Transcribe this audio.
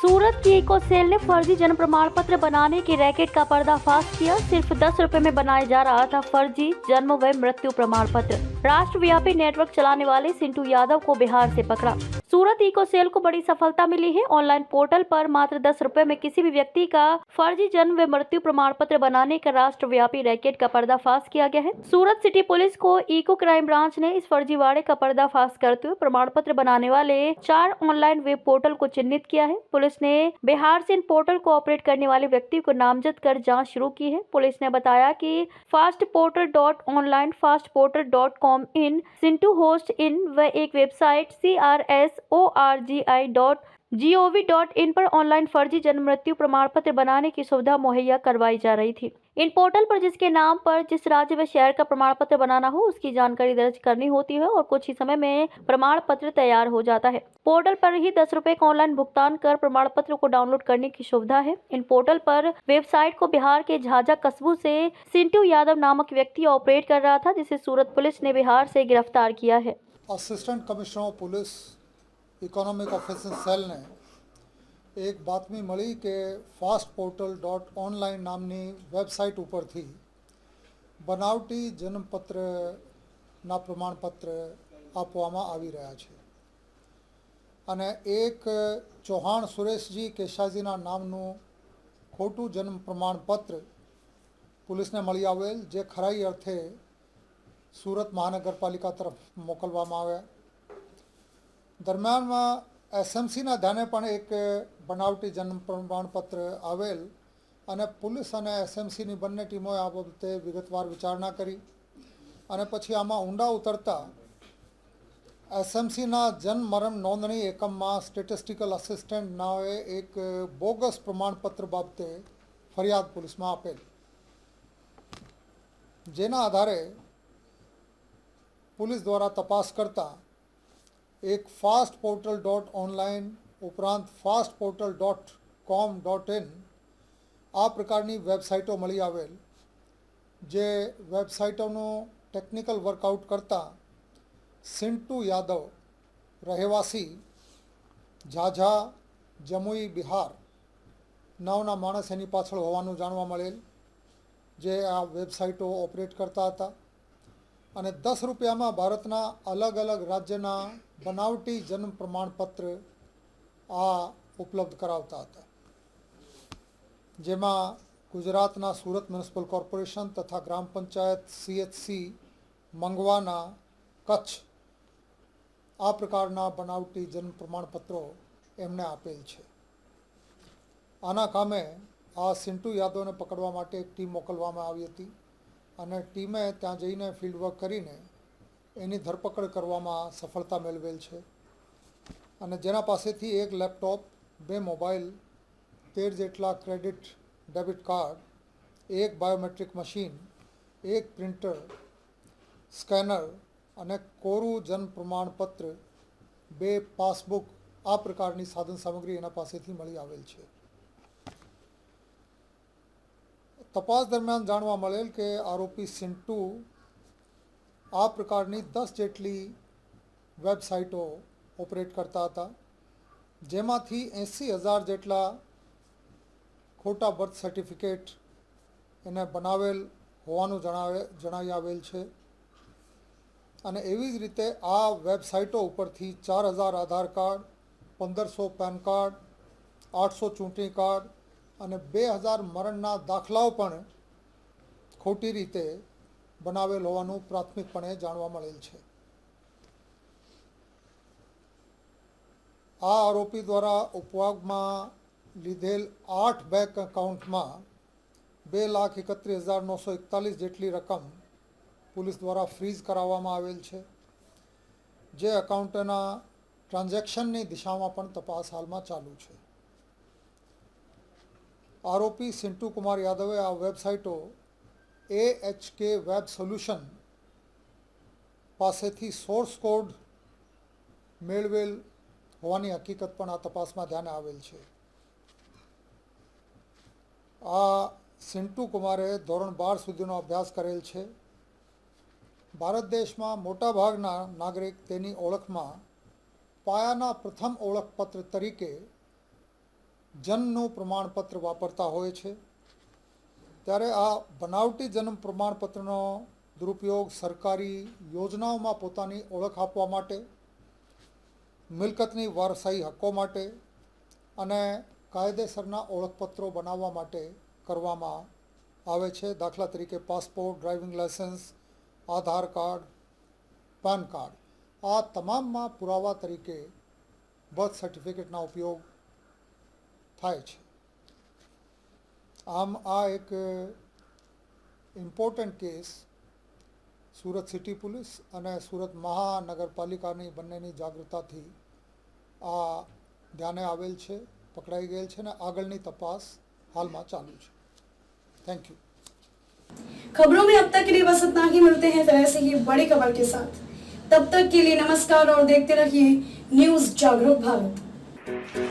सूरत की eco cell ने फर्जी जन्म प्रमाण पत्र बनाने के रैकेट का पर्दाफाश किया। सिर्फ 10 रुपए में बनाया जा रहा था फर्जी जन्म व मृत्यु प्रमाण पत्र। राष्ट्रव्यापी नेटवर्क चलाने वाले सिंटू यादव को बिहार से पकड़ा। सूरत इको सेल को बड़ी सफलता मिली है। ऑनलाइन पोर्टल पर मात्र 10 रुपए में किसी भी व्यक्ति का फर्जी जन्म व मृत्यु प्रमाण पत्र बनाने का राष्ट्रव्यापी रैकेट का पर्दाफाश किया गया है। सूरत सिटी पुलिस को इको क्राइम ब्रांच ने इस फर्जीवाड़े का पर्दाफाश करते हुए प्रमाण पत्र बनाने वाले 4 ऑनलाइन वेब पोर्टल को चिन्हित किया है। पुलिस ने बिहार से इन पोर्टल को ऑपरेट करने वाले व्यक्ति को नामजद कर जांच शुरू की है। पुलिस ने बताया कि fastportal.online, fastportal.com in, Sintu host in व एक वेबसाइट crsorgi.gov.in पर ऑनलाइन फर्जी जन्म मृत्यु प्रमाण पत्र बनाने की सुविधा मुहैया करवाई जा रही थी। इन पोर्टल पर जिसके नाम पर जिस राज्य व शहर का प्रमाण पत्र बनाना हो उसकी जानकारी दर्ज करनी होती है और कुछ ही समय में प्रमाण पत्र तैयार हो जाता है। पोर्टल पर ही 10 रुपए का ऑनलाइन भुगतान कर प्रमाण पत्र को डाउनलोड करने की सुविधा है। इन पोर्टल पर वेबसाइट को बिहार के झाझा कस्बू से सिंटू यादव नामक व्यक्ति ऑपरेट कर रहा था, जिसे सूरत पुलिस ने बिहार से गिरफ्तार किया है। Assistant commissioner of police economic officer cell ने એક બાતમી મળી કે fastportal.online નામની વેબસાઇટ ઉપરથી બનાવટી જન્મપત્રના પ્રમાણપત્ર આપવામાં આવી રહ્યા છે અને એક ચૌહાણ સુરેશજી કેશાજીના નામનું ખોટું જન્મ પ્રમાણપત્ર પોલીસને મળી આવેલ, જે ખરાઈ અર્થે સુરત મહાનગરપાલિકા તરફ મોકલવામાં આવ્યા। દરમિયાનમાં એસએમસીના ધ્યાને પણ એક બનાવટી જન્મ પ્રમાણપત્ર આવેલ અને પોલીસ અને એસએમસીની બંને ટીમોએ આ બાબતે વિગતવાર વિચારણા કરી અને પછી આમાં ઊંડા ઉતરતા એસએમસીના જન્મ મરણ નોંધણી એકમમાં સ્ટેટિસ્ટિકલ અસિસ્ટન્ટ નામે એક બોગસ પ્રમાણપત્ર બાબતે ફરિયાદ પોલીસમાં આપેલ, જેના આધારે પોલીસ દ્વારા તપાસ કરતા एक fastportal.online उपरांत fastportal.com.in आ प्रकारनी वेबसाइटों मળી आवेल, जे वेबसाइटों टेक्निकल वर्कआउट करता सिंटू यादव रहेवासी झाझा जमुई बिहार नावना माणस एनी पाछळ होवानुं जाणवा मळेल, जे आ वेबसाइटों ऑपरेट करता हता અને 10 રૂપિયામાં ભારતના અલગ અલગ રાજ્યના બનાવટી જન્મ પ્રમાણપત્ર આ ઉપલબ્ધ કરાવતા હતા, જેમાં ગુજરાતના સુરત મ્યુનિસિપલ કોર્પોરેશન તથા ગ્રામ પંચાયત CHC મંગવાના કચ્છ આ પ્રકારના બનાવટી જન્મ પ્રમાણપત્રો એમને આપેલ છે। આના કામે આ સિંટુ યાદવને પકડવા માટે એક ટીમ મોકલવામાં આવી હતી અને ટીમે ત્યાં જઈને ફિલ્ડ વર્ક કરીને એની ધરપકડ કરવામાં સફળતા મેળવેલ છે અને જેના પાસેથી એક લેપટોપ, 2 મોબાઈલ, 13 જેટલા ક્રેડિટ ડેબિટ કાર્ડ, એક બાયોમેટ્રિક મશીન, એક પ્રિન્ટર, સ્કેનર અને કોરું જન્મ પ્રમાણપત્ર, 2 પાસબુક આ પ્રકારની સાધન સામગ્રી એના પાસેથી મળી આવેલ છે। तपास दरमियान जाणवा मळेल के आरोपी सिंटू आ प्रकारनी 10 जेटली वेबसाइटों ऑपरेट करता था, जेमांथी 80,000 जेटला खोटा बर्थ सर्टिफिकेट एने बनावेल होवानुं जणाई आवेल छे अने एवी ज रीते आ वेबसाइटों उपरथी 4,000 आधार कार्ड, 1500 पेन कार्ड, 800 चूंटणी कार्ड અને 2000 મરણના દાખલાઓ પણ ખોટી રીતે બનાવેલ હોવાનું પ્રાથમિકપણે જાણવા મળેલ છે। આ આરોપી દ્વારા ઉપવાગમાં લીધેલ 8 બેંક એકાઉન્ટમાં 2,31,941 જેટલી રકમ પોલીસ દ્વારા ફ્રીઝ કરાવવામાં આવેલ છે, જે એકાઉન્ટના ટ્રાન્ઝેક્શનની દિશામાં પણ તપાસ હાલમાં ચાલુ છે। आरोपी सिंटू कुमार यादवे आ वेबसाइटों AHK वेब सोल्यूशन पासेथी सोर्स कोड मेळवेल होवानी हकीकत पण आ तपासमां ध्याने आवेल छे। आ सिंटू कुमारे धोरण 12 सुधीनो अभ्यास करेल छे। भारत देश में मोटा भागना नागरिक तेनी ओळखमां पायाना प्रथम ओळखपत्र तरीके જન્મનું પ્રમાણપત્ર વાપરતા હોય છે, ત્યારે આ બનાવટી જન્મ પ્રમાણપત્રનો દુરુપયોગ સરકારી યોજનાઓમાં પોતાની ઓળખ આપવા માટે, મિલકતની વારસાઈ હક્કો માટે અને કાયદેસરના ઓળખપત્રો બનાવવા માટે કરવામાં આવે છે. દાખલા તરીકે પાસપોર્ટ, ડ્રાઇવિંગ લાયસન્સ, આધાર કાર્ડ, પાન કાર્ડ, આ તમામમાં પુરાવા તરીકે બર્થ સર્ટિફિકેટના ઉપયોગ થાય છે. આમ આ એક important case Surat city police અને સુરત મહાનગરપાલિકાની બંનેની જાગૃતતાથી આ ધ્યાને આવેલ છે, પકડાઈ ગયેલ છે અને આગળની તપાસ हाल चालू है. Thank you. खबरों में अब तक के लिए बस इतना ही. मिलते हैं फिर ऐसे ही बड़ी खबर के साथ. तब तक के लिए नमस्कार और देखते रहिए न्यूज़ जागरूक भारत.